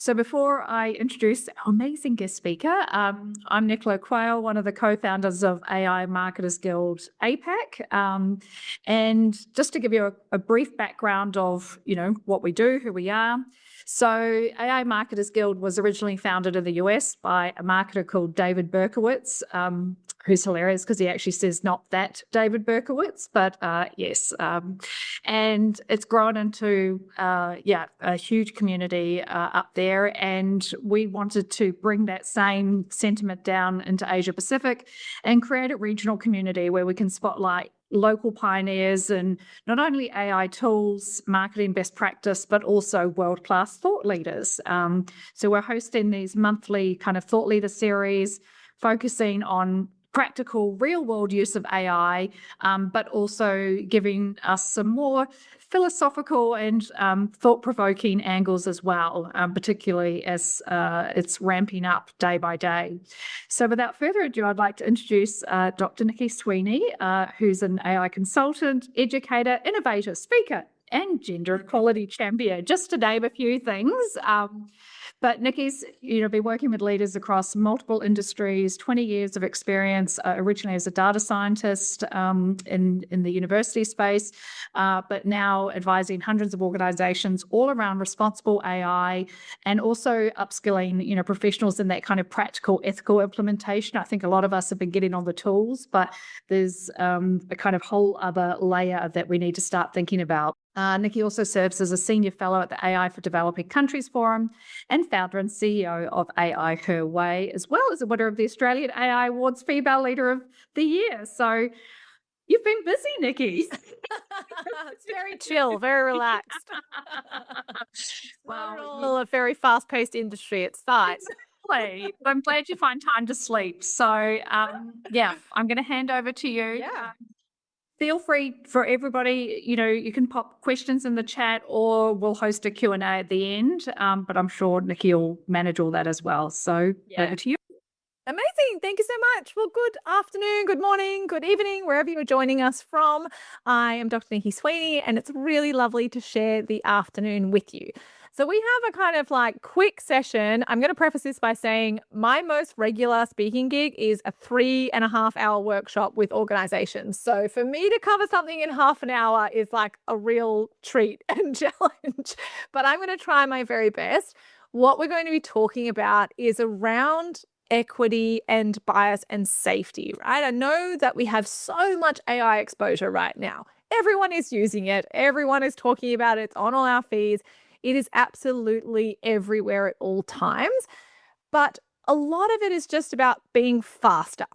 So before I introduce our amazing guest speaker, I'm Nicola Quayle, one of the co-founders of AI Marketers Guild APAC. And just to give you a brief background of, what we do, who we are. So AI Marketers Guild was originally founded in the US by a marketer called David Berkowitz, who's hilarious because he actually says not that David Berkowitz, but yes. And it's grown into, a huge community up there. And we wanted to bring that same sentiment down into Asia Pacific and create a regional community where we can spotlight local pioneers and not only AI tools, marketing best practice, but also world-class thought leaders. So we're hosting these monthly kind of thought leader series, focusing on practical real-world use of AI, but also giving us some more philosophical and thought-provoking angles as well, particularly as it's ramping up day by day. So without further ado, I'd like to introduce Dr. Nici Sweaney, who's an AI consultant, educator, innovator, speaker, and gender equality champion, just to name a few things. But Nici's, been working with leaders across multiple industries, 20 years of experience, originally as a data scientist in the university space, but now advising hundreds of organizations all around responsible AI and also upskilling, professionals in that kind of practical, ethical implementation. I think a lot of us have been getting on the tools, but there's a kind of whole other layer that we need to start thinking about. Nici also serves as a senior fellow at the AI for Developing Countries Forum and founder and CEO of AI Her Way, as well as a winner of the Australian AI Awards Female Leader of the Year. So you've been busy, Nici. It's very chill, very relaxed. Well, a very fast-paced industry. It's fine. Exactly. I'm glad you find time to sleep. So, I'm going to hand over to you. Yeah. Feel free for everybody, you can pop questions in the chat or we'll host a Q&A at the end, but I'm sure Nici will manage all that as well. So over to you. Amazing. Thank you so much. Well, good afternoon, good morning, good evening, wherever you're joining us from. I am Dr. Nici Sweaney, and it's really lovely to share the afternoon with you. So we have a kind of quick session. I'm going to preface this by saying my most regular speaking gig is a 3.5-hour workshop with organizations. So for me to cover something in half an hour is a real treat and challenge, but I'm going to try my very best. What we're going to be talking about is around equity and bias and safety, right? I know that we have so much AI exposure right now. Everyone is using it. Everyone is talking about it. It's on all our feeds. It is absolutely everywhere at all times. But a lot of it is just about being faster.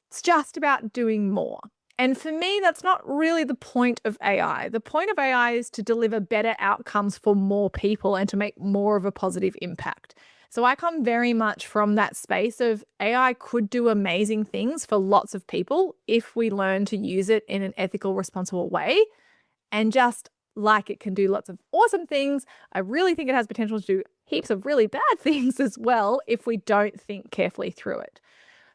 It's just about doing more. And for me, that's not really the point of AI. The point of AI is to deliver better outcomes for more people and to make more of a positive impact. So I come very much from that space of AI could do amazing things for lots of people if we learn to use it in an ethical, responsible way. And just like it can do lots of awesome things, I really think it has potential to do heaps of really bad things as well if we don't think carefully through it.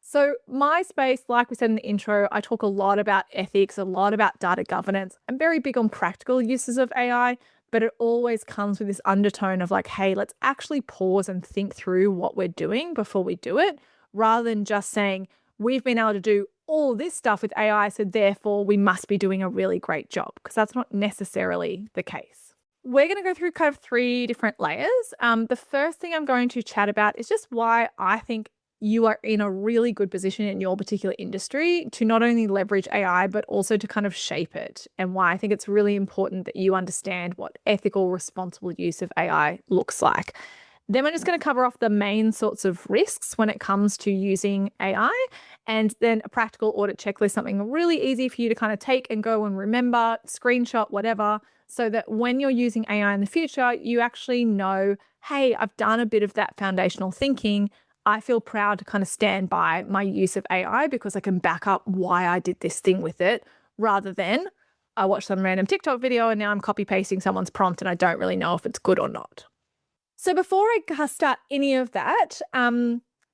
So my space, like we said in the intro, I talk a lot about ethics, a lot about data governance. I'm very big on practical uses of AI, but it always comes with this undertone of hey, let's actually pause and think through what we're doing before we do it, rather than just saying, we've been able to do all this stuff with AI, so therefore we must be doing a really great job, because that's not necessarily the case. We're going to go through kind of 3 different layers. The first thing I'm going to chat about is just why I think you are in a really good position in your particular industry to not only leverage AI, but also to kind of shape it, and why I think it's really important that you understand what ethical, responsible use of AI looks like. Then we're just going to cover off the main sorts of risks when it comes to using AI, and then a practical audit checklist, something really easy for you to kind of take and go and remember, screenshot, whatever, so that when you're using AI in the future, you actually know, hey, I've done a bit of that foundational thinking. I feel proud to kind of stand by my use of AI because I can back up why I did this thing with it, rather than I watched some random TikTok video and now I'm copy pasting someone's prompt and I don't really know if it's good or not. So before I start any of that,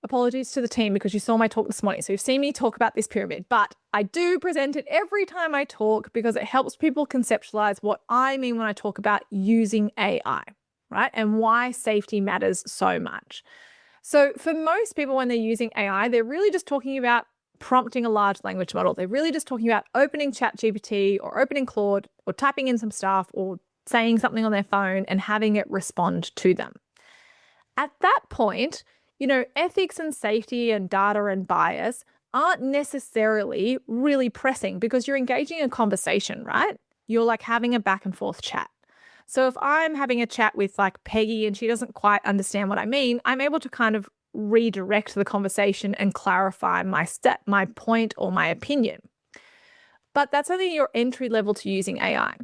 apologies to the team because you saw my talk this morning. So you've seen me talk about this pyramid, but I do present it every time I talk because it helps people conceptualize what I mean when I talk about using AI. right? And why safety matters so much. So for most people, when they're using AI, they're really just talking about prompting a large language model. They're really just talking about opening ChatGPT or opening Claude or typing in some stuff or saying something on their phone and having it respond to them. At that point, ethics and safety and data and bias aren't necessarily really pressing because you're engaging in a conversation, right? You're like having a back and forth chat. So if I'm having a chat with like Peggy and she doesn't quite understand what I mean, I'm able to kind of redirect the conversation and clarify my point or my opinion. But that's only your entry level to using AI.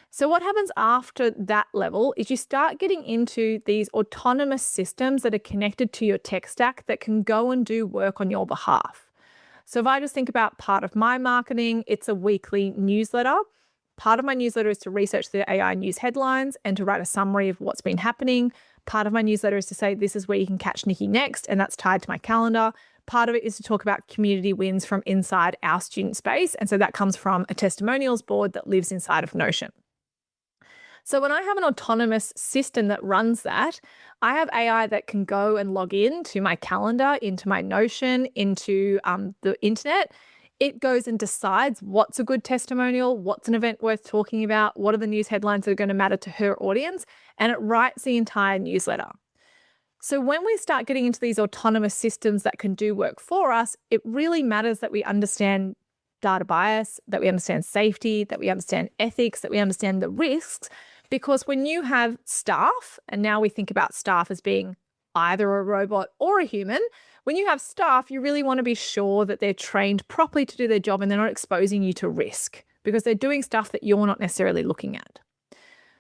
So what happens after that level is you start getting into these autonomous systems that are connected to your tech stack that can go and do work on your behalf. So if I just think about part of my marketing, it's a weekly newsletter. Part of my newsletter is to research the AI news headlines and to write a summary of what's been happening. Part of my newsletter is to say, this is where you can catch Nici next, and that's tied to my calendar. Part of it is to talk about community wins from inside our student space. And so that comes from a testimonials board that lives inside of Notion. So when I have an autonomous system that runs that, I have AI that can go and log in to my calendar, into my Notion, into the internet. It goes and decides what's a good testimonial, what's an event worth talking about, what are the news headlines that are going to matter to her audience, and it writes the entire newsletter. So when we start getting into these autonomous systems that can do work for us, it really matters that we understand data bias, that we understand safety, that we understand ethics, that we understand the risks. Because when you have staff, and now we think about staff as being either a robot or a human, when you have staff, you really want to be sure that they're trained properly to do their job and they're not exposing you to risk because they're doing stuff that you're not necessarily looking at.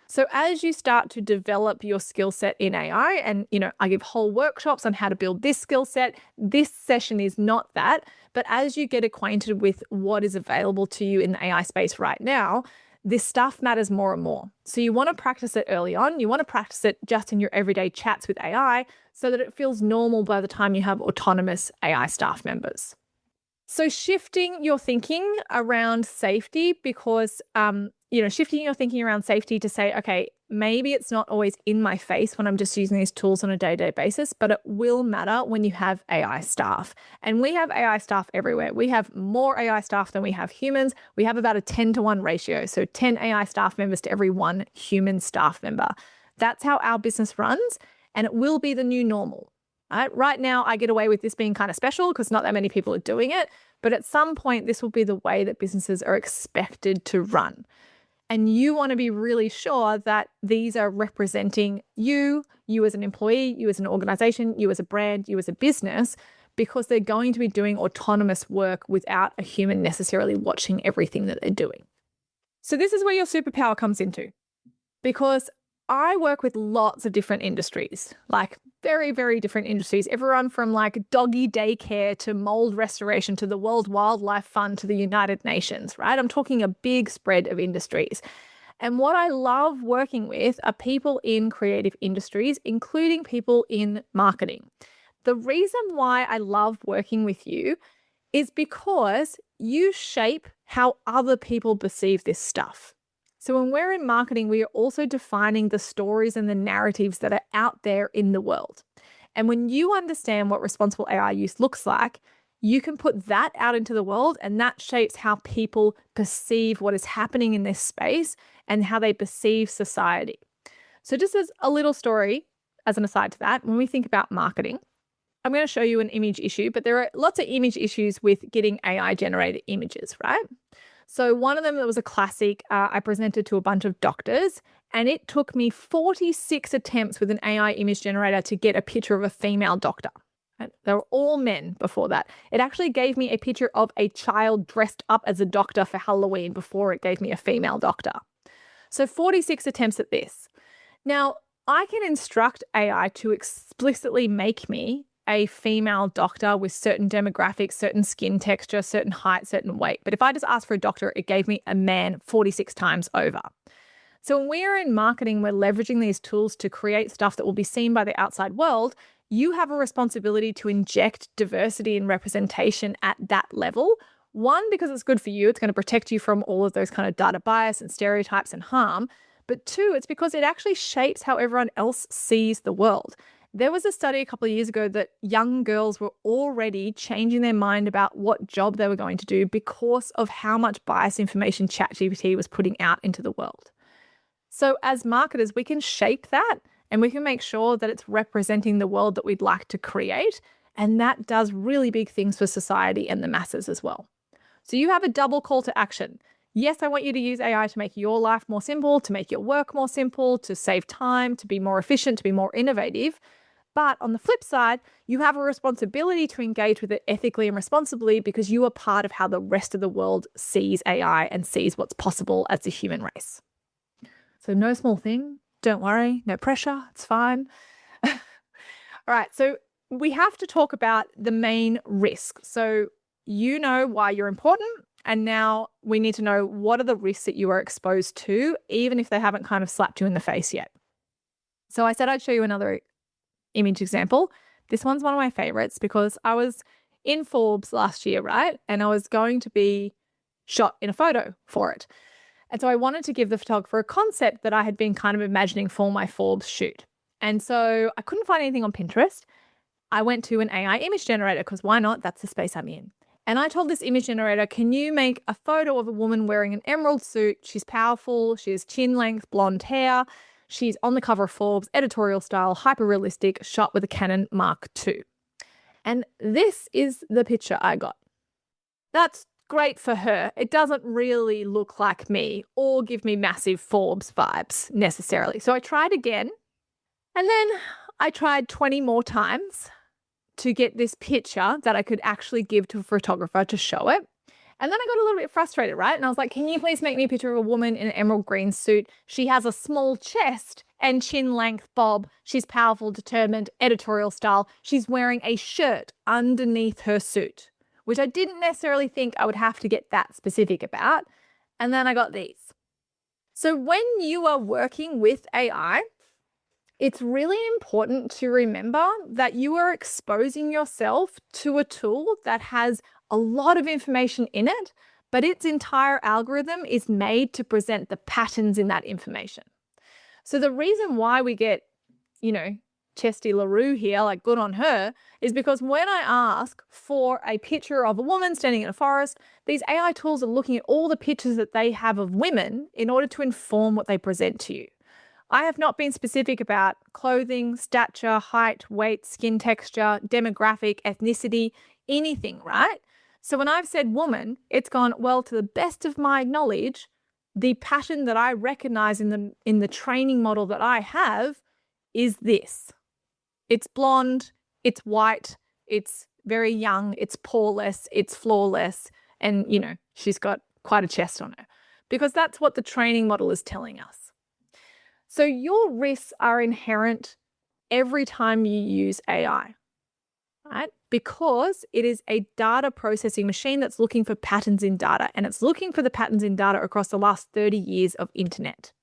So as you start to develop your skill set in AI, and I give whole workshops on how to build this skill set, this session is not that, but as you get acquainted with what is available to you in the AI space right now, this stuff matters more and more. So you want to practice it early on. You want to practice it just in your everyday chats with AI so that it feels normal by the time you have autonomous AI staff members. So shifting your thinking around safety because, shifting your thinking around safety to say, okay, maybe it's not always in my face when I'm just using these tools on a day-to-day basis, but it will matter when you have AI staff. And we have AI staff everywhere. We have more AI staff than we have humans. We have about a 10-to-1 ratio. So 10 AI staff members to every 1 human staff member. That's how our business runs, and it will be the new normal. Right now, I get away with this being kind of special because not that many people are doing it. But at some point, this will be the way that businesses are expected to run. And you want to be really sure that these are representing you as an employee, you as an organization, you as a brand, you as a business, because they're going to be doing autonomous work without a human necessarily watching everything that they're doing. So this is where your superpower comes into, because I work with lots of different industries, like very, very different industries, everyone from like doggy daycare to mold restoration to the World Wildlife Fund to the United Nations, right? I'm talking a big spread of industries. And what I love working with are people in creative industries, including people in marketing. The reason why I love working with you is because you shape how other people perceive this stuff. So when we're in marketing, we are also defining the stories and the narratives that are out there in the world. And when you understand what responsible AI use looks like, you can put that out into the world, and that shapes how people perceive what is happening in this space and how they perceive society. So just as a little story, as an aside to that, when we think about marketing, I'm going to show you an image issue, but there are lots of image issues with getting AI generated images, right? So one of them that was a classic, I presented to a bunch of doctors, and it took me 46 attempts with an AI image generator to get a picture of a female doctor. They were all men before that. It actually gave me a picture of a child dressed up as a doctor for Halloween before it gave me a female doctor. So 46 attempts at this. Now, I can instruct AI to explicitly make me a female doctor with certain demographics, certain skin texture, certain height, certain weight. But if I just asked for a doctor, it gave me a man 46 times over. So when we are in marketing, we're leveraging these tools to create stuff that will be seen by the outside world. You have a responsibility to inject diversity and representation at that level. One, because it's good for you. It's going to protect you from all of those kind of data bias and stereotypes and harm. but 2, it's because it actually shapes how everyone else sees the world. There was a study a couple of years ago that young girls were already changing their mind about what job they were going to do because of how much biased information ChatGPT was putting out into the world. So as marketers, we can shape that and we can make sure that it's representing the world that we'd like to create. And that does really big things for society and the masses as well. So you have a double call to action. Yes, I want you to use AI to make your life more simple, to make your work more simple, to save time, to be more efficient, to be more innovative. But on the flip side, you have a responsibility to engage with it ethically and responsibly because you are part of how the rest of the world sees AI and sees what's possible as a human race. So no small thing. Don't worry. No pressure. It's fine. All right. So we have to talk about the main risk. So you know why you're important. And now we need to know what are the risks that you are exposed to, even if they haven't kind of slapped you in the face yet. So I said I'd show you another image example. This one's one of my favorites because I was in Forbes last year, right? And I was going to be shot in a photo for it. And so I wanted to give the photographer a concept that I had been kind of imagining for my Forbes shoot. And so I couldn't find anything on Pinterest. I went to an AI image generator because why not? That's the space I'm in. And I told this image generator, can you make a photo of a woman wearing an emerald suit? She's powerful. She has chin length, blonde hair. She's on the cover of Forbes, editorial style, hyper realistic, shot with a Canon Mark II. And this is the picture I got. That's great for her. It doesn't really look like me or give me massive Forbes vibes necessarily. So I tried again. And then I tried 20 more times to get this picture that I could actually give to a photographer to show it. And then I got a little bit frustrated, right? And I was like, can you please make me a picture of a woman in an emerald green suit? She has a small chest and chin length bob. She's powerful, determined, editorial style. She's wearing a shirt underneath her suit, which I didn't necessarily think I would have to get that specific about. And then I got these. So when you are working with AI, it's really important to remember that you are exposing yourself to a tool that has a lot of information in it, but its entire algorithm is made to present the patterns in that information. So the reason why we get, Chesty LaRue here, like good on her, is because when I ask for a picture of a woman standing in a forest, these AI tools are looking at all the pictures that they have of women in order to inform what they present to you. I have not been specific about clothing, stature, height, weight, skin texture, demographic, ethnicity, anything, right? So when I've said woman, it's gone, well, to the best of my knowledge, the pattern that I recognize in the training model that I have is this. It's blonde, it's white, it's very young, it's poreless, it's flawless, and, she's got quite a chest on her because that's what the training model is telling us. So your risks are inherent every time you use AI, right? Because it is a data processing machine that's looking for patterns in data, and it's looking for the patterns in data across the last 30 years of internet.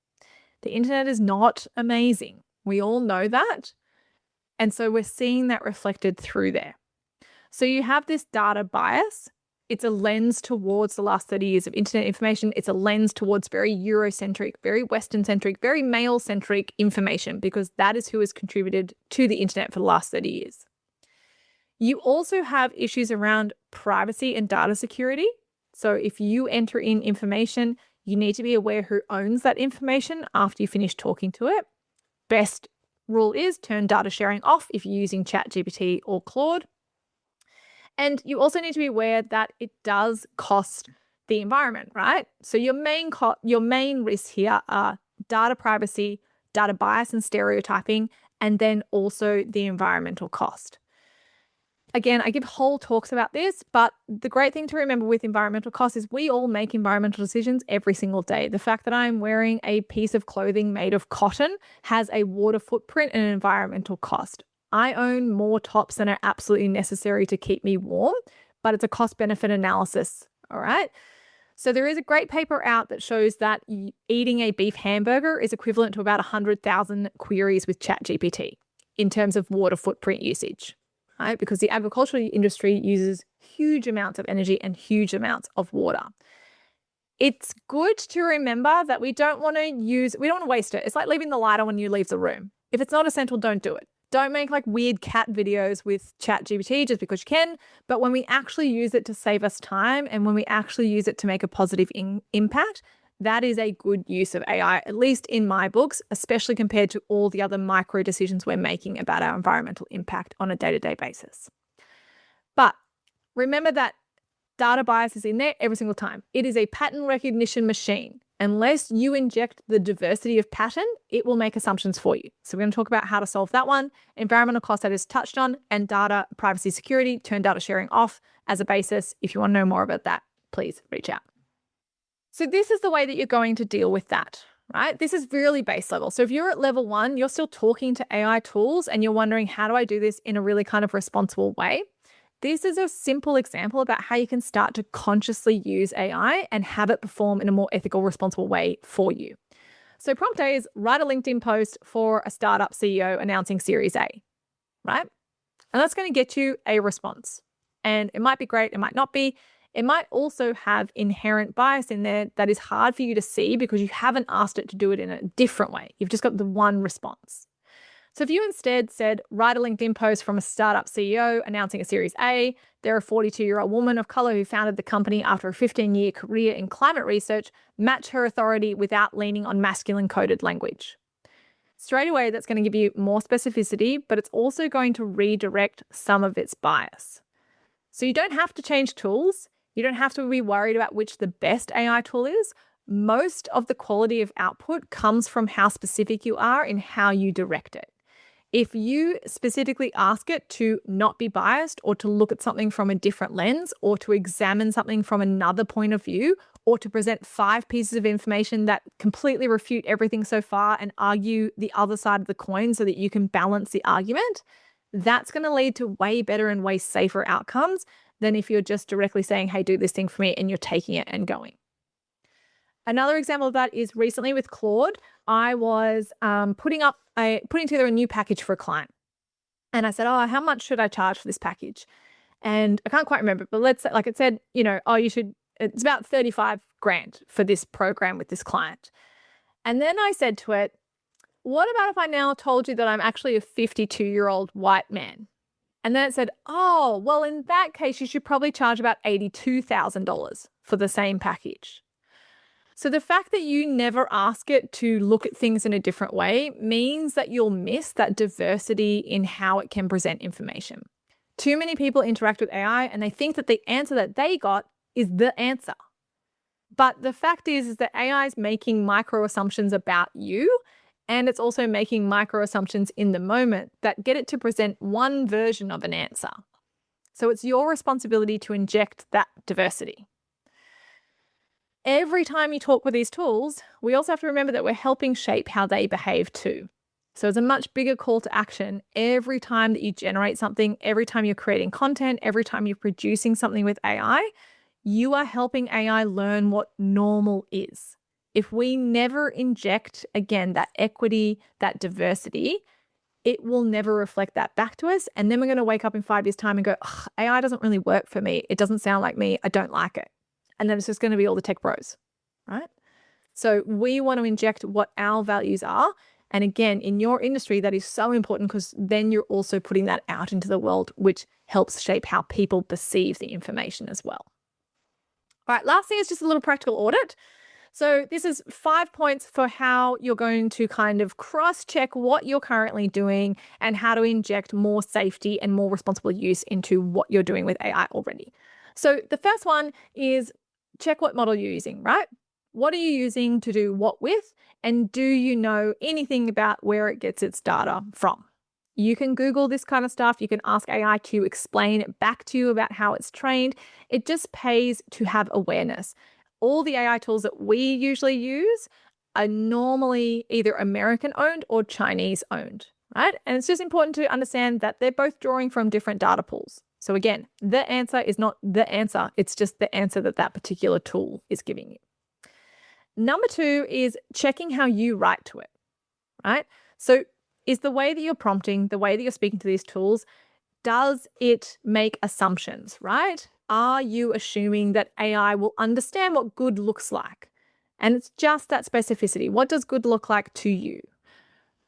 The internet is not amazing. We all know that. And so we're seeing that reflected through there. So you have this data bias. It's a lens towards the last 30 years of internet information. It's a lens towards very Eurocentric, very Western-centric, very male-centric information because that is who has contributed to the internet for the last 30 years. You also have issues around privacy and data security. So if you enter in information, you need to be aware who owns that information after you finish talking to it. Best rule is turn data sharing off if you're using ChatGPT or Claude. And you also need to be aware that it does cost the environment, right? So your main risks here are data privacy, data bias and stereotyping, and then also the environmental cost. Again, I give whole talks about this, but the great thing to remember with environmental costs is we all make environmental decisions every single day. The fact that I'm wearing a piece of clothing made of cotton has a water footprint and an environmental cost. I own more tops than are absolutely necessary to keep me warm, but it's a cost-benefit analysis, all right? So there is a great paper out that shows that eating a beef hamburger is equivalent to about 100,000 queries with ChatGPT in terms of water footprint usage, right? Because the agricultural industry uses huge amounts of energy and huge amounts of water. It's good to remember that we don't want to waste it. It's like leaving the light on when you leave the room. If it's not essential, don't do it. Don't make like weird cat videos with ChatGPT just because you can. But when we actually use it to save us time and when we actually use it to make a positive impact, that is a good use of AI, at least in my books, especially compared to all the other micro decisions we're making about our environmental impact on a day-to-day basis. But remember that data bias is in there every single time. It is a pattern recognition machine. Unless you inject the diversity of pattern, it will make assumptions for you. So we're going to talk about how to solve that one. Environmental cost that is touched on, and data privacy security, turn data sharing off as a basis. If you want to know more about that, please reach out. So this is the way that you're going to deal with that, right? This is really base level. So if you're at level 1, you're still talking to AI tools and you're wondering, how do I do this in a really kind of responsible way? This is a simple example about how you can start to consciously use AI and have it perform in a more ethical, responsible way for you. So prompt A is write a LinkedIn post for a startup CEO announcing Series A, right? And that's going to get you a response. And it might be great, it might not be. It might also have inherent bias in there that is hard for you to see because you haven't asked it to do it in a different way. You've just got the one response. So if you instead said, write a LinkedIn post from a startup CEO announcing a Series A, they're a 42-year-old woman of color who founded the company after a 15-year career in climate research, match her authority without leaning on masculine coded language. Straight away, that's going to give you more specificity, but it's also going to redirect some of its bias. So you don't have to change tools. You don't have to be worried about which the best AI tool is. Most of the quality of output comes from how specific you are in how you direct it. If you specifically ask it to not be biased or to look at something from a different lens or to examine something from another point of view or to present 5 pieces of information that completely refute everything so far and argue the other side of the coin so that you can balance the argument, that's going to lead to way better and way safer outcomes than if you're just directly saying, hey, do this thing for me, and you're taking it and going. Another example of that is recently with Claude, I was putting together a new package for a client. And I said, oh, how much should I charge for this package? And I can't quite remember, but let's say, like it said, it's about 35 grand for this program with this client. And then I said to it, what about if I now told you that I'm actually a 52-year-old white man? And then it said, oh, well, in that case, you should probably charge about $82,000 for the same package. So the fact that you never ask it to look at things in a different way means that you'll miss that diversity in how it can present information. Too many people interact with AI and they think that the answer that they got is the answer. But the fact is that AI is making micro assumptions about you, and it's also making micro assumptions in the moment that get it to present one version of an answer. So it's your responsibility to inject that diversity. Every time you talk with these tools, we also have to remember that we're helping shape how they behave too. So it's a much bigger call to action every time that you generate something, every time you're creating content, every time you're producing something with AI, you are helping AI learn what normal is. If we never inject, again, that equity, that diversity, it will never reflect that back to us. And then we're going to wake up in 5 years' time and go, AI doesn't really work for me. It doesn't sound like me. I don't like it. And then it's just going to be all the tech bros, right? So we want to inject what our values are. And again, in your industry, that is so important because then you're also putting that out into the world, which helps shape how people perceive the information as well. All right, last thing is just a little practical audit. So this is 5 points for how you're going to kind of cross-check what you're currently doing and how to inject more safety and more responsible use into what you're doing with AI already. So the first one is check what model you're using, right? What are you using to do what with? And do you know anything about where it gets its data from? You can Google this kind of stuff. You can ask AI to explain it back to you about how it's trained. It just pays to have awareness. All the AI tools that we usually use are normally either American owned or Chinese owned, right? And it's just important to understand that they're both drawing from different data pools. So again, the answer is not the answer. It's just the answer that that particular tool is giving you. Number 2 is checking how you write to it, right? So is the way that you're prompting, the way that you're speaking to these tools, does it make assumptions, right? are you assuming that AI will understand what good looks like? And it's just that specificity. What does good look like to you?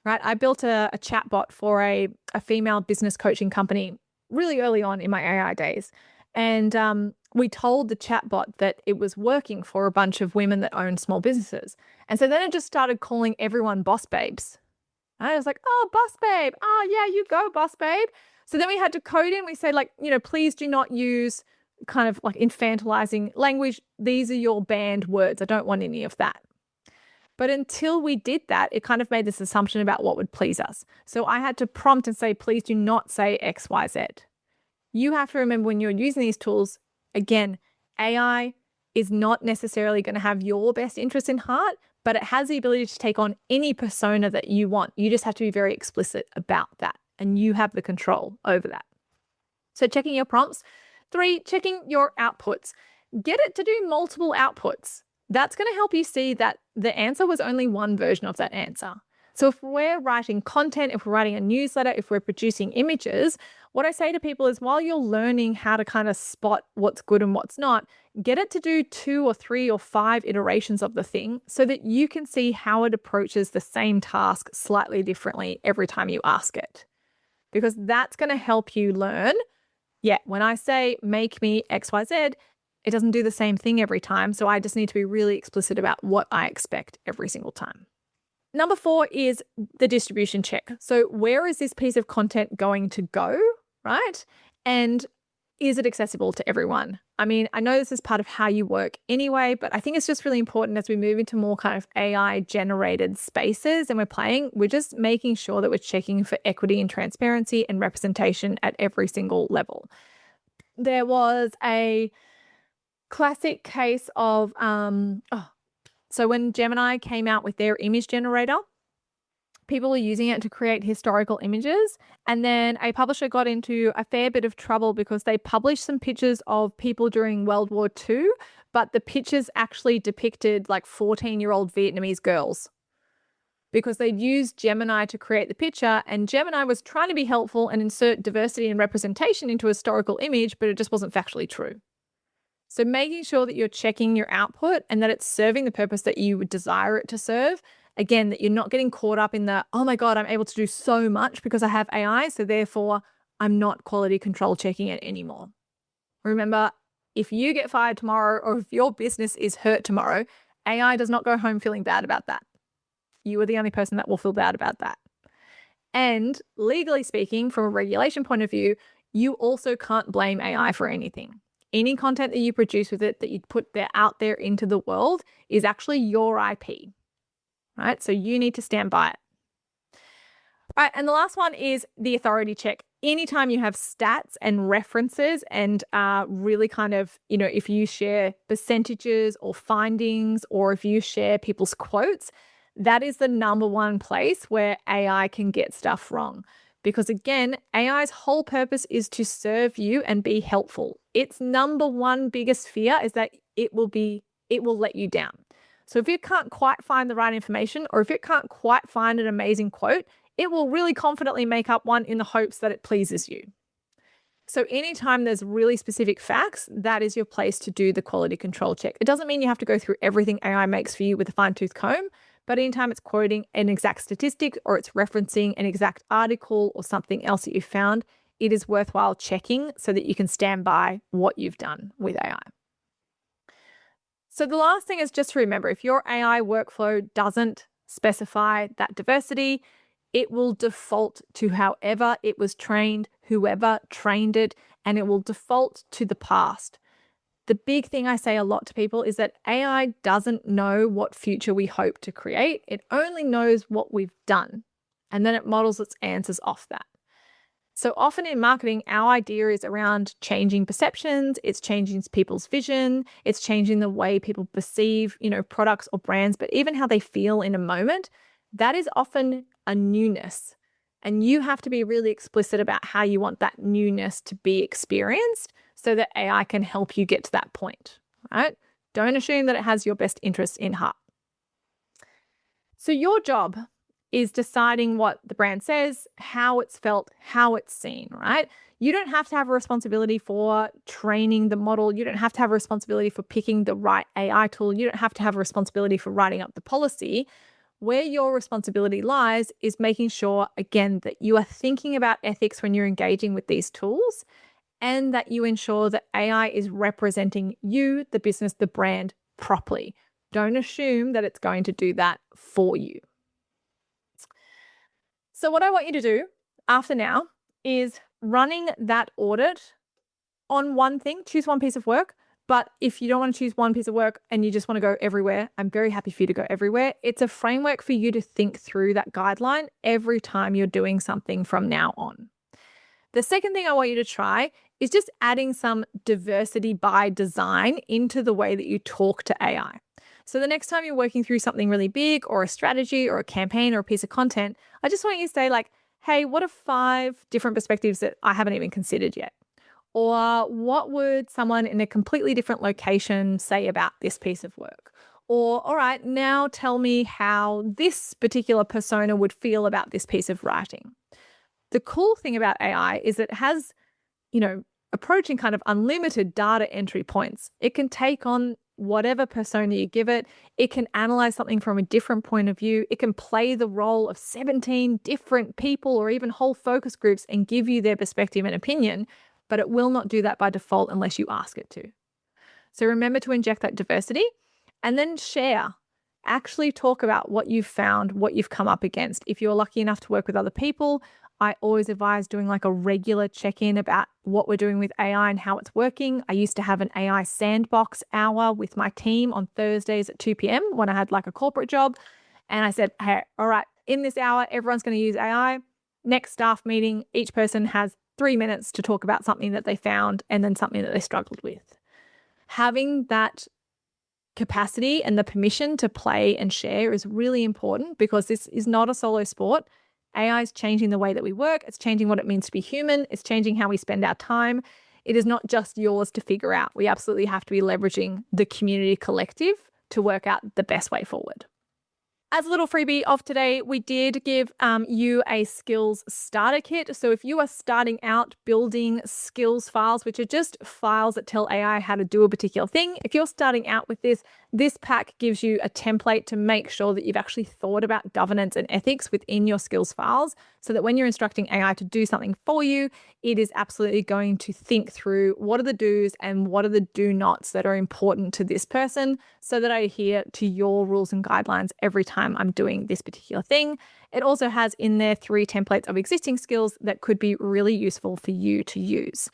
Right? I built a chatbot for a female business coaching company really early on in my AI days. And we told the chatbot that it was working for a bunch of women that own small businesses. And so then it just started calling everyone boss babes. And I was like, oh, boss babe. Oh, yeah, you go, boss babe. So then we had to code in. We said, like, please do not use kind of like infantilizing language. These are your banned words. I don't want any of that. But until we did that, it kind of made this assumption about what would please us. So I had to prompt and say, please do not say X, Y, Z. You have to remember when you're using these tools, again, AI is not necessarily going to have your best interest in heart, but it has the ability to take on any persona that you want. You just have to be very explicit about that, and you have the control over that. So checking your prompts. 3, checking your outputs. Get it to do multiple outputs. That's going to help you see that the answer was only one version of that answer. So if we're writing content, if we're writing a newsletter, if we're producing images, what I say to people is while you're learning how to kind of spot what's good and what's not, get it to do 2 or 3 or 5 iterations of the thing so that you can see how it approaches the same task slightly differently every time you ask it. Because that's going to help you learn, when I say make me XYZ, it doesn't do the same thing every time. So I just need to be really explicit about what I expect every single time. Number 4 is the distribution check. So where is this piece of content going to go, right? And is it accessible to everyone? I mean, I know this is part of how you work anyway, but I think it's just really important as we move into more kind of AI generated spaces and we're just making sure that we're checking for equity and transparency and representation at every single level. There was a classic case of, so when Gemini came out with their image generator, people were using it to create historical images. And then a publisher got into a fair bit of trouble because they published some pictures of people during World War II, but the pictures actually depicted like 14-year-old Vietnamese girls because they'd used Gemini to create the picture, and Gemini was trying to be helpful and insert diversity and representation into a historical image, but it just wasn't factually true. So making sure that you're checking your output and that it's serving the purpose that you would desire it to serve. Again, that you're not getting caught up in the, oh my God, I'm able to do so much because I have AI, so therefore I'm not quality control checking it anymore. Remember, if you get fired tomorrow or if your business is hurt tomorrow, AI does not go home feeling bad about that. You are the only person that will feel bad about that. And legally speaking, from a regulation point of view, you also can't blame AI for anything. Any content that you produce with it that you put out there into the world is actually your IP, right? So you need to stand by it. All right, and the last one is the authority check. Anytime you have stats and references and really kind of, if you share percentages or findings or if you share people's quotes, that is the number one place where AI can get stuff wrong. Because again, AI's whole purpose is to serve you and be helpful. Its number one biggest fear is that it will let you down. So if it can't quite find the right information or if it can't quite find an amazing quote, it will really confidently make up one in the hopes that it pleases you. So anytime there's really specific facts, that is your place to do the quality control check. It doesn't mean you have to go through everything AI makes for you with a fine-tooth comb, but anytime it's quoting an exact statistic or it's referencing an exact article or something else that you found, it is worthwhile checking so that you can stand by what you've done with AI. So the last thing is just to remember, if your AI workflow doesn't specify that diversity, it will default to however it was trained, whoever trained it, and it will default to the past. The big thing I say a lot to people is that AI doesn't know what future we hope to create. It only knows what we've done, and then it models its answers off that. So often in marketing, our idea is around changing perceptions, it's changing people's vision, it's changing the way people perceive, products or brands, but even how they feel in a moment. That is often a newness. And you have to be really explicit about how you want that newness to be experienced so that AI can help you get to that point, right? Don't assume that it has your best interests in heart. So your job is deciding what the brand says, how it's felt, how it's seen, right? You don't have to have a responsibility for training the model. You don't have to have a responsibility for picking the right AI tool. You don't have to have a responsibility for writing up the policy. Where your responsibility lies is making sure, again, that you are thinking about ethics when you're engaging with these tools, and that you ensure that AI is representing you, the business, the brand properly. Don't assume that it's going to do that for you. So what I want you to do after now is running that audit on one thing. Choose one piece of work. But if you don't want to choose one piece of work and you just want to go everywhere, I'm very happy for you to go everywhere. It's a framework for you to think through that guideline every time you're doing something from now on. The second thing I want you to try is just adding some diversity by design into the way that you talk to AI. So the next time you're working through something really big, or a strategy or a campaign or a piece of content, I just want you to say like, hey, what are 5 different perspectives that I haven't even considered yet? Or what would someone in a completely different location say about this piece of work? Or, all right, now tell me how this particular persona would feel about this piece of writing. The cool thing about AI is it has, approaching kind of unlimited data entry points. It can take on whatever persona you give it. It can analyze something from a different point of view. It can play the role of 17 different people or even whole focus groups and give you their perspective and opinion, but it will not do that by default unless you ask it to. So remember to inject that diversity and then share. Actually talk about what you've found, what you've come up against. If you're lucky enough to work with other people, I always advise doing like a regular check-in about what we're doing with AI and how it's working. I used to have an AI sandbox hour with my team on Thursdays at 2 p.m. when I had like a corporate job. And I said, hey, all right, in this hour, everyone's going to use AI. Next staff meeting, each person has 3 minutes to talk about something that they found and then something that they struggled with. Having that capacity and the permission to play and share is really important, because this is not a solo sport. AI is changing the way that we work. It's changing what it means to be human. It's changing how we spend our time. It is not just yours to figure out. We absolutely have to be leveraging the community collective to work out the best way forward. As a little freebie of today, we did give you a skills starter kit. So if you are starting out building skills files, which are just files that tell AI how to do a particular thing, if you're starting out with this pack gives you a template to make sure that you've actually thought about governance and ethics within your skills files, so that when you're instructing AI to do something for you, it is absolutely going to think through what are the do's and what are the do nots that are important to this person, so that I adhere to your rules and guidelines every time I'm doing this particular thing. It also has in there 3 templates of existing skills that could be really useful for you to use.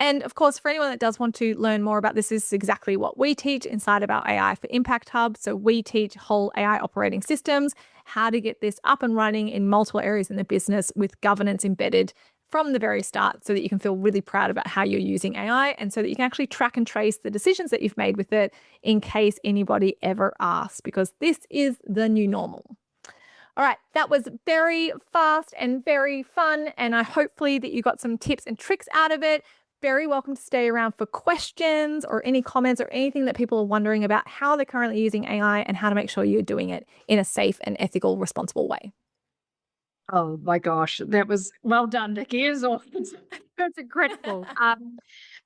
And of course, for anyone that does want to learn more about this is exactly what we teach inside of our AI for Impact Hub. So we teach whole AI operating systems, how to get this up and running in multiple areas in the business with governance embedded from the very start, so that you can feel really proud about how you're using AI, and so that you can actually track and trace the decisions that you've made with it in case anybody ever asks, because this is the new normal. All right, that was very fast and very fun, and I hopefully that you got some tips and tricks out of it. Very welcome to stay around for questions or any comments or anything that people are wondering about how they're currently using AI and how to make sure you're doing it in a safe and ethical, responsible way. Oh my gosh, that was well done, Nikki. That's incredible.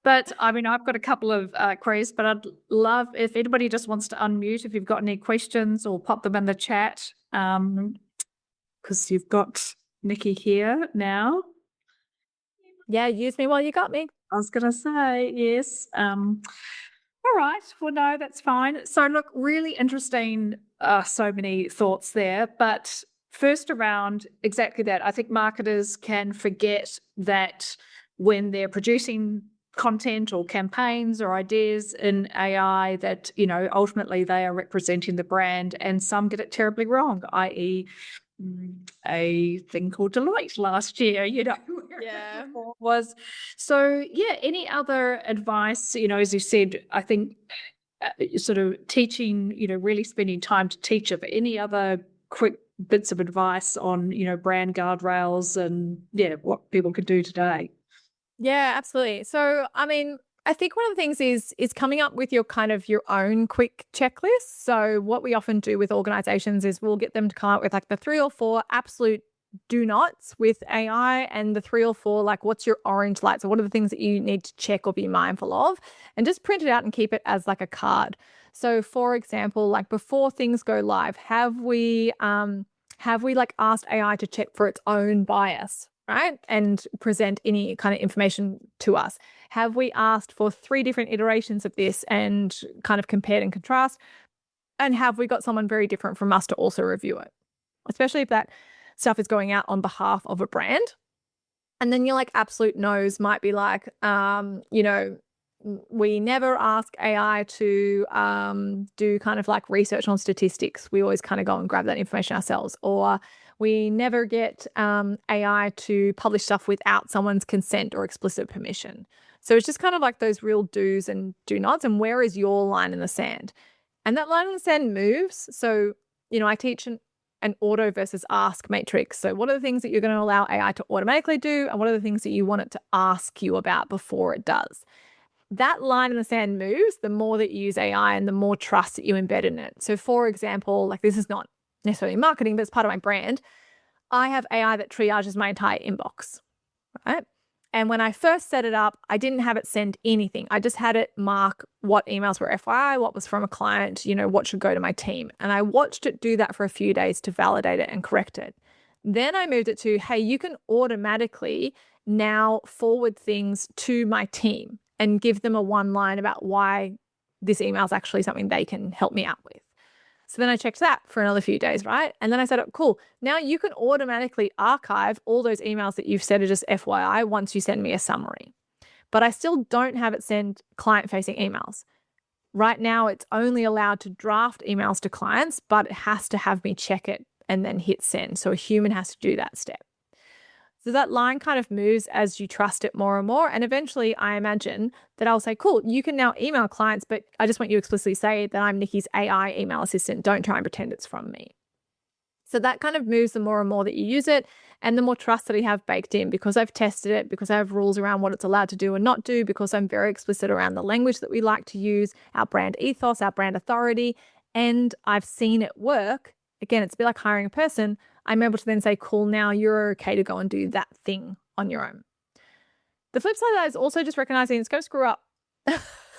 But I mean, I've got a couple of queries, but I'd love if anybody just wants to unmute if you've got any questions, or pop them in the chat, because you've got Nikki here now. Yeah, use me while you got me. I was going to say, yes. All right. Well, no, that's fine. So look, really interesting, so many thoughts there. But first around exactly that, I think marketers can forget that when they're producing content or campaigns or ideas in AI, that, ultimately they are representing the brand, and some get it terribly wrong, i.e., a thing called Deloitte last year, Yeah. was. So yeah, any other advice, as you said, I think sort of teaching, really spending time to teach, of any other quick bits of advice on, brand guardrails and what people could do today. Yeah, absolutely. So, I mean, I think one of the things is coming up with your kind of your own quick checklist. So what we often do with organizations is we'll get them to come up with like the 3 or 4 absolute do nots with AI, and the 3 or 4 like what's your orange light. So what are the things that you need to check or be mindful of, and just print it out and keep it as like a card. So for example, like before things go live, have we like asked AI to check for its own bias, right? And present any kind of information to us? Have we asked for 3 different iterations of this and kind of compared and contrast? And have we got someone very different from us to also review it? Especially if that stuff is going out on behalf of a brand. And then your like absolute no's might be like, we never ask AI to do kind of like research on statistics. We always kind of go and grab that information ourselves. Or we never get AI to publish stuff without someone's consent or explicit permission. So it's just kind of like those real do's and do nots. And where is your line in the sand? And that line in the sand moves. So, I teach an auto versus ask matrix. So what are the things that you're going to allow AI to automatically do? And what are the things that you want it to ask you about before it does? That line in the sand moves the more that you use AI and the more trust that you embed in it. So for example, like this is not necessarily marketing, but it's part of my brand. I have AI that triages my entire inbox, right? And when I first set it up, I didn't have it send anything. I just had it mark what emails were FYI, what was from a client, what should go to my team. And I watched it do that for a few days to validate it and correct it. Then I moved it to, hey, you can automatically now forward things to my team and give them a one line about why this email is actually something they can help me out with. So then I checked that for another few days, right? And then I said, oh, cool. Now you can automatically archive all those emails that you've said are just FYI once you send me a summary. But I still don't have it send client-facing emails. Right now, it's only allowed to draft emails to clients, but it has to have me check it and then hit send. So a human has to do that step. So that line kind of moves as you trust it more and more. And eventually I imagine that I'll say, cool, you can now email clients, but I just want you to explicitly say that I'm Nici's AI email assistant. Don't try and pretend it's from me. So that kind of moves the more and more that you use it, and the more trust that I have baked in, because I've tested it, because I have rules around what it's allowed to do and not do, because I'm very explicit around the language that we like to use, our brand ethos, our brand authority, and I've seen it work. Again, it's a bit like hiring a person. I'm able to then say, cool, now you're okay to go and do that thing on your own. The flip side of that is also just recognizing it's going to screw up.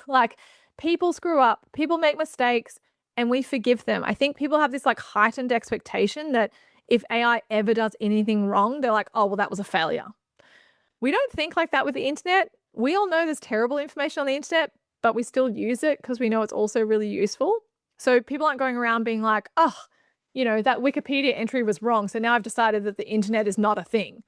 Like people screw up, people make mistakes, and we forgive them. I think people have this like heightened expectation that if AI ever does anything wrong, they're like, oh, well, that was a failure. We don't think like that with the internet. We all know there's terrible information on the internet, but we still use it because we know it's also really useful. So people aren't going around being like, oh, that Wikipedia entry was wrong, so now I've decided that the internet is not a thing.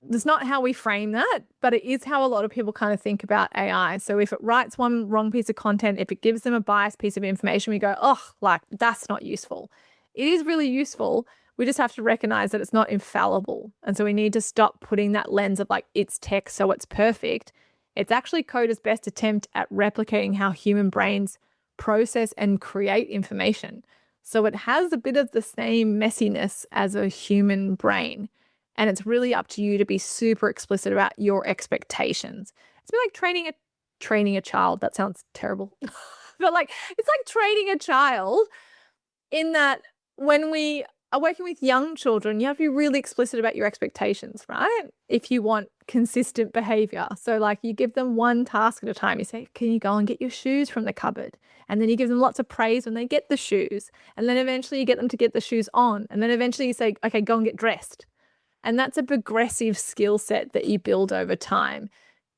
That's not how we frame that, but it is how a lot of people kind of think about AI. So if it writes one wrong piece of content, if it gives them a biased piece of information, we go, oh, like that's not useful. It is really useful. We just have to recognize that it's not infallible. And so we need to stop putting that lens of like, it's tech, so it's perfect. It's actually code's best attempt at replicating how human brains process and create information. So it has a bit of the same messiness as a human brain. And it's really up to you to be super explicit about your expectations. It's a bit like training a child. That sounds terrible. But like, it's like training a child in that when we are working with young children, you have to be really explicit about your expectations, right? If you want consistent behavior. So like you give them one task at a time. You say, can you go and get your shoes from the cupboard? And then you give them lots of praise when they get the shoes. And then eventually you get them to get the shoes on. And then eventually you say, okay, go and get dressed. And that's a progressive skill set that you build over time.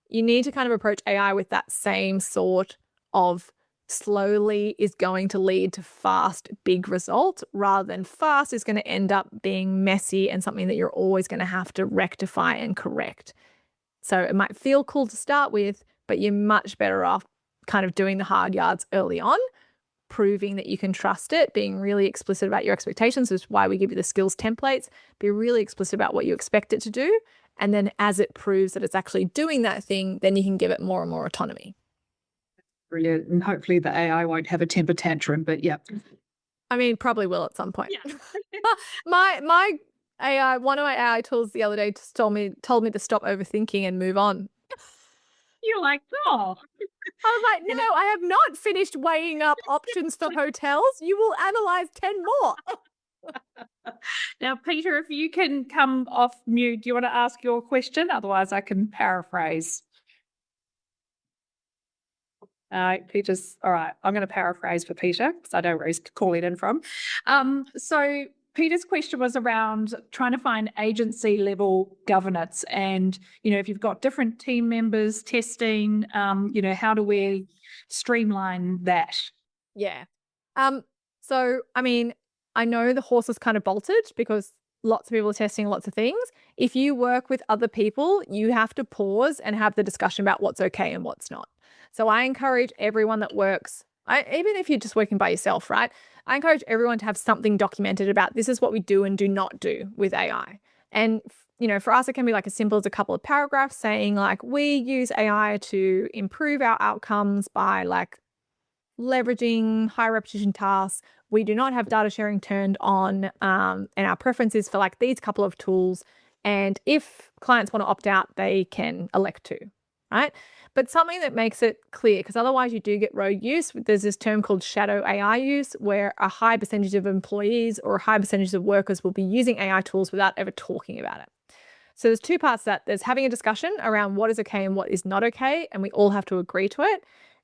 You need to kind of approach AI with that same sort of slowly is going to lead to fast, big results, rather than fast is going to end up being messy and something that you're always going to have to rectify and correct. So it might feel cool to start with, but you're much better off kind of doing the hard yards early on, proving that you can trust it, being really explicit about your expectations, which is why we give you the skills templates. Be really explicit about what you expect it to do. And then as it proves that it's actually doing that thing, then you can give it more and more autonomy. Brilliant. And hopefully the AI won't have a temper tantrum, but yeah. I mean, probably will at some point. Yeah. My AI, one of my AI tools the other day just told me to stop overthinking and move on. You're like, oh. I was like, no, I have not finished weighing up options for hotels. You will analyze 10 more. Now, Peter, if you can come off mute, do you want to ask your question? Otherwise, I can paraphrase. Peter's all right. I'm going to paraphrase for Peter because I know where he's calling in from. So Peter's question was around trying to find agency level governance, and if you've got different team members testing, how do we streamline that? Yeah. So I mean, I know the horse is kind of bolted because lots of people are testing lots of things. If you work with other people, you have to pause and have the discussion about what's okay and what's not. So I encourage everyone that works, even if you're just working by yourself, right? I encourage everyone to have something documented about this is what we do and do not do with AI. And, for us, it can be like as simple as a couple of paragraphs saying like, we use AI to improve our outcomes by like leveraging high repetition tasks. We do not have data sharing turned on, and our preference is for like these couple of tools. And if clients want to opt out, they can elect to, right? But something that makes it clear, because otherwise you do get rogue use. There's this term called shadow AI use, where a high percentage of employees or a high percentage of workers will be using AI tools without ever talking about it. So there's two parts to that. There's having a discussion around what is okay and what is not okay, and we all have to agree to it.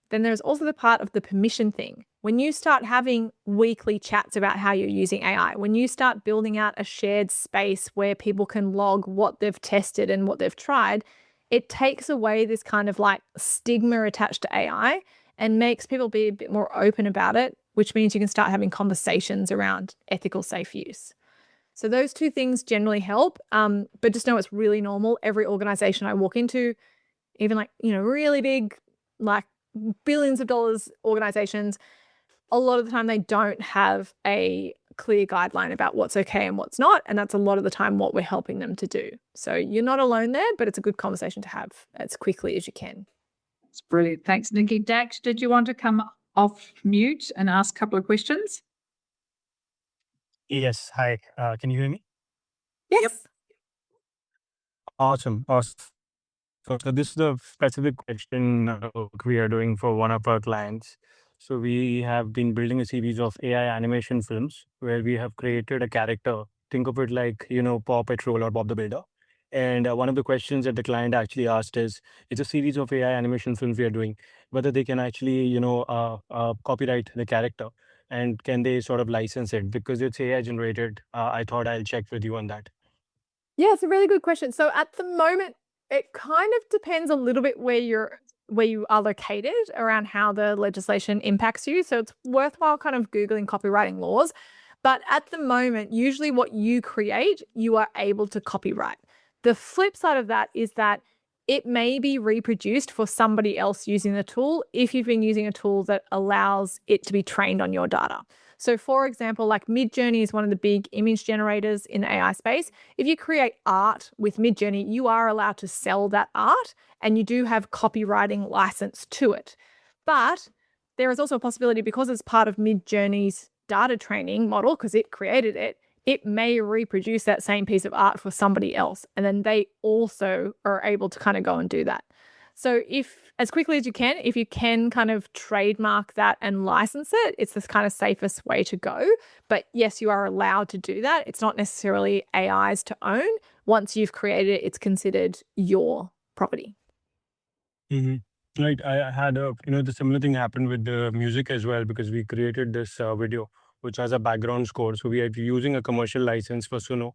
Then there's also the part of the permission thing. When you start having weekly chats about how you're using AI, when you start building out a shared space where people can log what they've tested and what they've tried, it takes away this kind of like stigma attached to AI and makes people be a bit more open about it, which means you can start having conversations around ethical, safe use. So those two things generally help, but just know it's really normal. Every organization I walk into, even like, really big, like billions of dollars organizations, a lot of the time they don't have a clear guideline about what's okay and what's not. And that's a lot of the time what we're helping them to do. So you're not alone there, but it's a good conversation to have as quickly as you can. It's brilliant. Thanks, Nikki. Dax, did you want to come off mute and ask a couple of questions? Yes. Hi. Can you hear me? Yes. Yep. Awesome. So this is a specific question we are doing for one of our clients. So we have been building a series of AI animation films where we have created a character. Think of it like, Paw Patrol or Bob the Builder. And one of the questions that the client actually asked is, it's a series of AI animation films we are doing, whether they can actually, copyright the character, and can they sort of license it? Because it's AI generated. I thought I'll check with you on that. Yeah, it's a really good question. So at the moment, it kind of depends a little bit where you are located around how the legislation impacts you. So it's worthwhile kind of Googling copywriting laws. But at the moment, usually what you create, you are able to copyright. The flip side of that is that it may be reproduced for somebody else using the tool if you've been using a tool that allows it to be trained on your data. So for example, like Midjourney is one of the big image generators in the AI space. If you create art with Midjourney, you are allowed to sell that art and you do have copywriting license to it. But there is also a possibility, because it's part of Midjourney's data training model, because it created it, it may reproduce that same piece of art for somebody else. And then they also are able to kind of go and do that. So if, as quickly as you can, if you can kind of trademark that and license it, it's this kind of safest way to go. But yes, you are allowed to do that. It's not necessarily AI's to own. Once you've created it, it's considered your property. Mm-hmm. Right. I had the similar thing happened with the music as well, because we created this video which has a background score. So we are using a commercial license for Suno,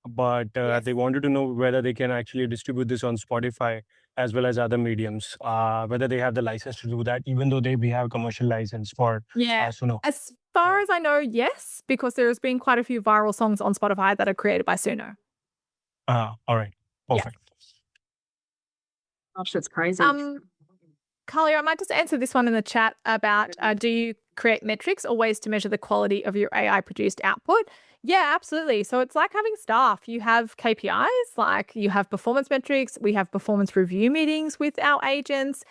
but Yes. they wanted to know whether they can actually distribute this on Spotify as well as other mediums, whether they have the license to do that, even though we have a commercial license for Suno. As far as I know, yes, because there's been quite a few viral songs on Spotify that are created by Suno. All right. Perfect. Gosh, that's crazy. Carly, I might just answer this one in the chat about do you create metrics or ways to measure the quality of your AI produced output? Yeah, absolutely. So it's like having staff. You have KPIs, like you have performance metrics. We have performance review meetings with our agents.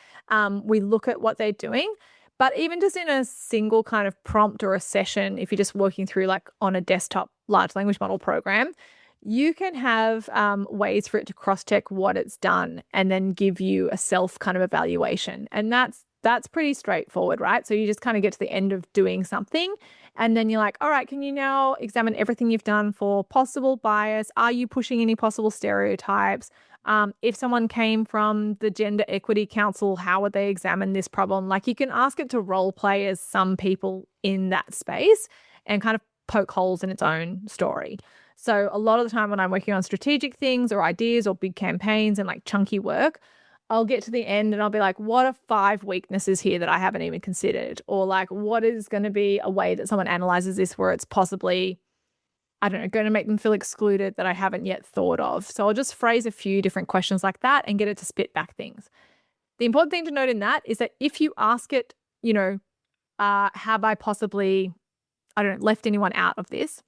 We look at what they're doing. But even just in a single kind of prompt or a session, if you're just working through like on a desktop large language model program, you can have ways for it to cross-check what it's done and then give you a self kind of evaluation. And that's pretty straightforward, right? So you just kind of get to the end of doing something and then you're like, all right, can you now examine everything you've done for possible bias? Are you pushing any possible stereotypes? If someone came from the Gender Equity Council, how would they examine this problem? Like, you can ask it to role play as some people in that space and kind of poke holes in its own story. So a lot of the time when I'm working on strategic things or ideas or big campaigns and like chunky work, I'll get to the end and I'll be like, what are 5 weaknesses here that I haven't even considered? Or like, what is going to be a way that someone analyzes this where it's possibly, I don't know, going to make them feel excluded that I haven't yet thought of? So I'll just phrase a few different questions like that and get it to spit back things. The important thing to note in that is that if you ask it, you know, have I possibly, I don't know, left anyone out of this?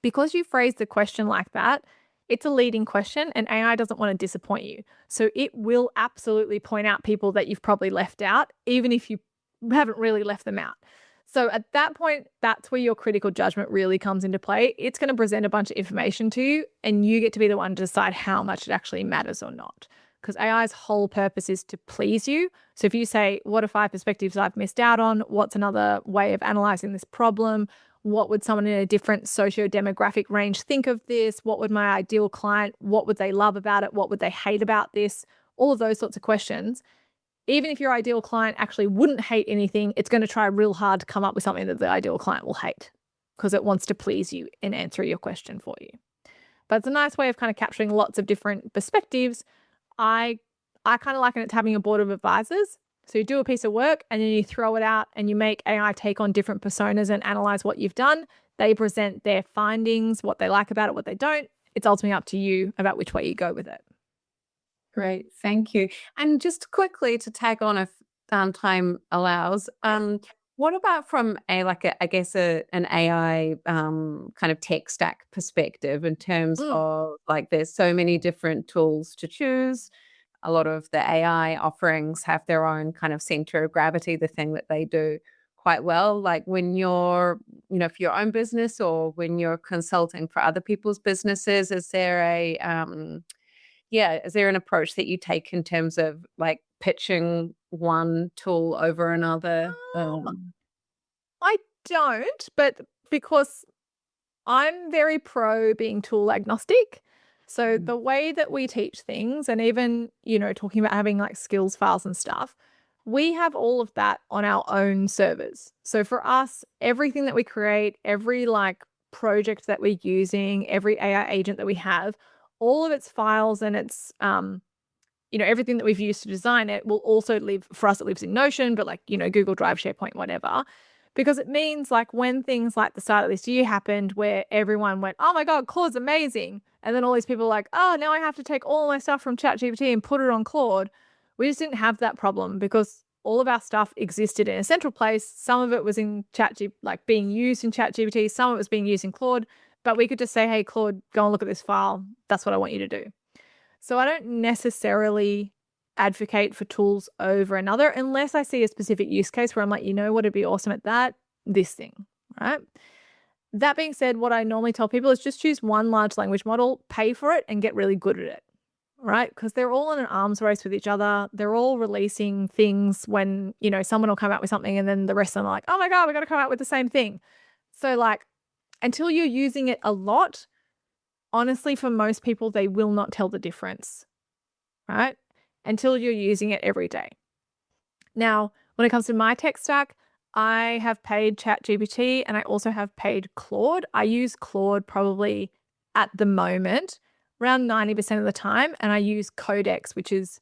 Because you phrase the question like that, it's a leading question and AI doesn't want to disappoint you. So it will absolutely point out people that you've probably left out, even if you haven't really left them out. So at that point, that's where your critical judgment really comes into play. It's going to present a bunch of information to you and you get to be the one to decide how much it actually matters or not. Because AI's whole purpose is to please you. So if you say, what are 5 perspectives I've missed out on? What's another way of analyzing this problem? What would someone in a different socio-demographic range think of this? What would my ideal client, what would they love about it? What would they hate about this? All of those sorts of questions. Even if your ideal client actually wouldn't hate anything, it's going to try real hard to come up with something that the ideal client will hate because it wants to please you and answer your question for you. But it's a nice way of kind of capturing lots of different perspectives. I kind of liken it to having a board of advisors. So you do a piece of work and then you throw it out and you make AI take on different personas and analyze what you've done. They present their findings, what they like about it, what they don't. It's ultimately up to you about which way you go with it. Great, thank you. And just quickly to tag on if time allows, what about from an AI kind of tech stack perspective in terms of like there's so many different tools to choose. A lot of the AI offerings have their own kind of center of gravity, the thing that they do quite well. Like when you're, for your own business or when you're consulting for other people's businesses, is there an approach that you take in terms of like pitching one tool over another? I don't, but because I'm very pro being tool agnostic. So the way that we teach things and even, talking about having like skills files and stuff, we have all of that on our own servers. So for us, everything that we create, every like project that we're using, every AI agent that we have, all of its files and its, everything that we've used to design it will also live, for us, it lives in Notion, but like, Google Drive, SharePoint, whatever. Because it means like when things like the start of this year happened where everyone went, oh my God, Claude's amazing. And then all these people are like, oh, now I have to take all my stuff from ChatGPT and put it on Claude. We just didn't have that problem because all of our stuff existed in a central place. Some of it was in ChatGPT, like being used in ChatGPT. Some of it was being used in Claude. But we could just say, hey, Claude, go and look at this file. That's what I want you to do. So I don't necessarily advocate for tools over another unless I see a specific use case where I'm like, what would be awesome at that? This thing, right? That being said, what I normally tell people is just choose one large language model, pay for it, and get really good at it, right? Because they're all in an arms race with each other. They're all releasing things when, someone will come out with something and then the rest of them are like, oh my God, we got to come out with the same thing. So like, until you're using it a lot, honestly, for most people, they will not tell the difference, right? Until you're using it every day. Now, when it comes to my tech stack, I have paid ChatGPT and I also have paid Claude. I use Claude probably at the moment around 90% of the time, and I use Codex, which is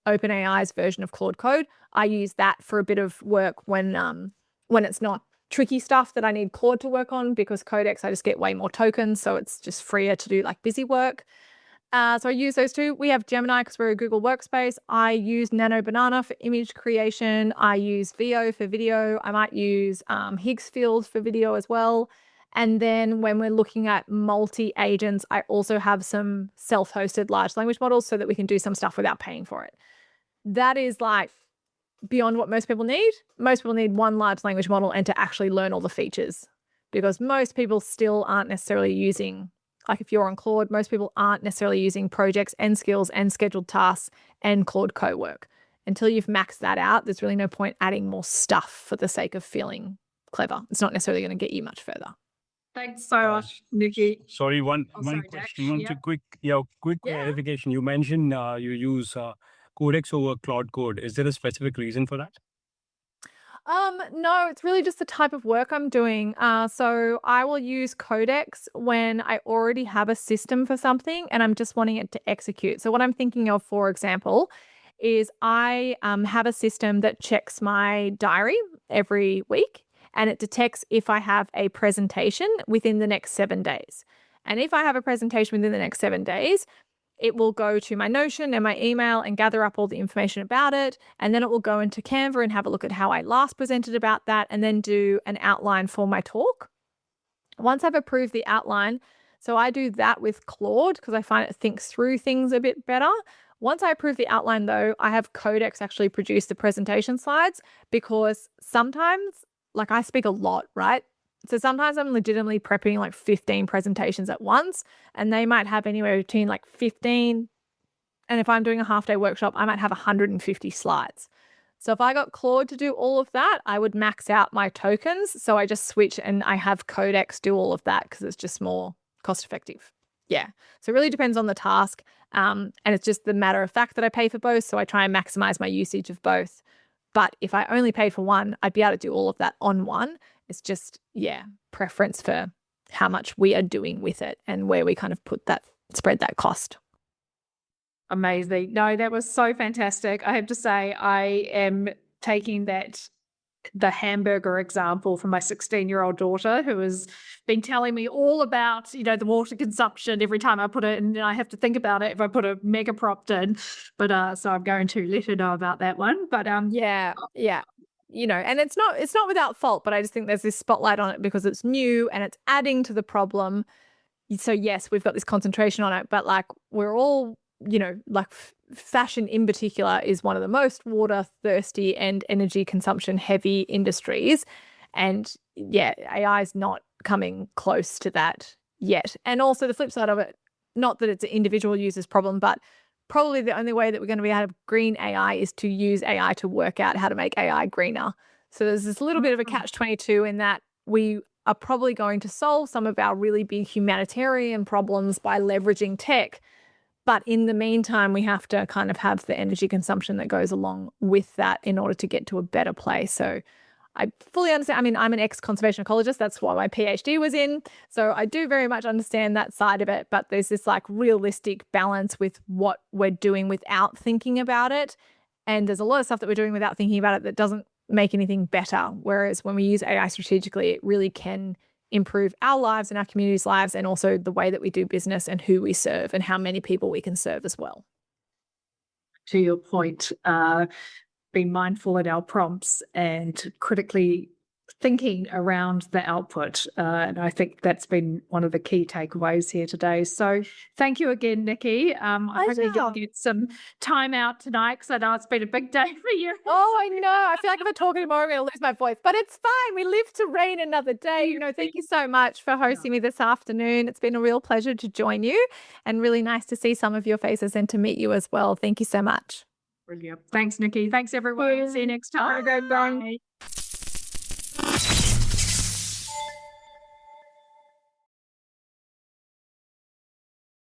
OpenAI's version of Claude Code. I use that for a bit of work when it's not tricky stuff that I need Claude to work on, because Codex, I just get way more tokens, so it's just freer to do like busy work. So I use those two. We have Gemini because we're a Google workspace. I use Nano Banana for image creation. I use VO for video. I might use Higgsfield for video as well. And then when we're looking at multi-agents, I also have some self-hosted large language models so that we can do some stuff without paying for it. That is like beyond what most people need. Most people need one large language model and to actually learn all the features, because most people still aren't necessarily using like if you're on Claude, most people aren't necessarily using projects and skills and scheduled tasks and Claude co-work. Until you've maxed that out, there's really no point adding more stuff for the sake of feeling clever. It's not necessarily going to get you much further. Thanks so much, Nici. Sorry, one sorry, question, Dash. one quick Yeah. clarification. You mentioned you use Codex over Claude Code. Is there a specific reason for that? No, it's really just the type of work I'm doing. So I will use Codex when I already have a system for something and I'm just wanting it to execute. So what I'm thinking of, for example, is I have a system that checks my diary every week and it detects if I have a presentation within the next 7 days. And if I have a presentation within the next 7 days, it will go to my Notion and my email and gather up all the information about it. And then it will go into Canva and have a look at how I last presented about that and then do an outline for my talk. Once I've approved the outline, so I do that with Claude because I find it thinks through things a bit better. Once I approve the outline though, I have Codex actually produce the presentation slides because sometimes, like I speak a lot, right? So sometimes I'm legitimately prepping like 15 presentations at once and they might have anywhere between like 15 and if I'm doing a half-day workshop, I might have 150 slides. So if I got Claude to do all of that, I would max out my tokens. So I just switch and I have Codex do all of that because it's just more cost effective. Yeah. So it really depends on the task. And it's just the matter of fact that I pay for both. So I try and maximize my usage of both. But if I only paid for one, I'd be able to do all of that on one. It's just, yeah, preference for how much we are doing with it and where we kind of spread that cost. Amazing. No, that was so fantastic. I have to say, I am taking the hamburger example from my 16-year-old daughter who has been telling me all about, the water consumption every time I put it in, and I have to think about it if I put a mega prompt in. But so I'm going to let her know about that one. But yeah. And it's not without fault, but I just think there's this spotlight on it because it's new and it's adding to the problem. So yes, we've got this concentration on it, but like we're all, like fashion in particular is one of the most water thirsty and energy consumption heavy industries. And yeah, AI is not coming close to that yet. And also the flip side of it, not that it's an individual user's problem, but probably the only way that we're going to be able to green AI is to use AI to work out how to make AI greener. So there's this little bit of a catch-22 in that we are probably going to solve some of our really big humanitarian problems by leveraging tech. But in the meantime, we have to kind of have the energy consumption that goes along with that in order to get to a better place. So I fully understand. I mean, I'm an ex-conservation ecologist. That's what my PhD was in. So I do very much understand that side of it. But there's this like realistic balance with what we're doing without thinking about it. And there's a lot of stuff that we're doing without thinking about it that doesn't make anything better. Whereas when we use AI strategically, it really can improve our lives and our communities' lives and also the way that we do business and who we serve and how many people we can serve as well. to your point, being mindful at our prompts and critically thinking around the output. And I think that's been one of the key takeaways here today. So thank you again, Nici. I hope you can get some time out tonight because I know it's been a big day for you. Oh, I know. I feel like if I talk anymore, I'm going to lose my voice, but it's fine. We live to reign another day. Thank you so much for hosting me this afternoon. It's been a real pleasure to join you and really nice to see some of your faces and to meet you as well. Thank you so much. Brilliant. Thanks, Nici. Thanks, everyone. See you next time. Bye.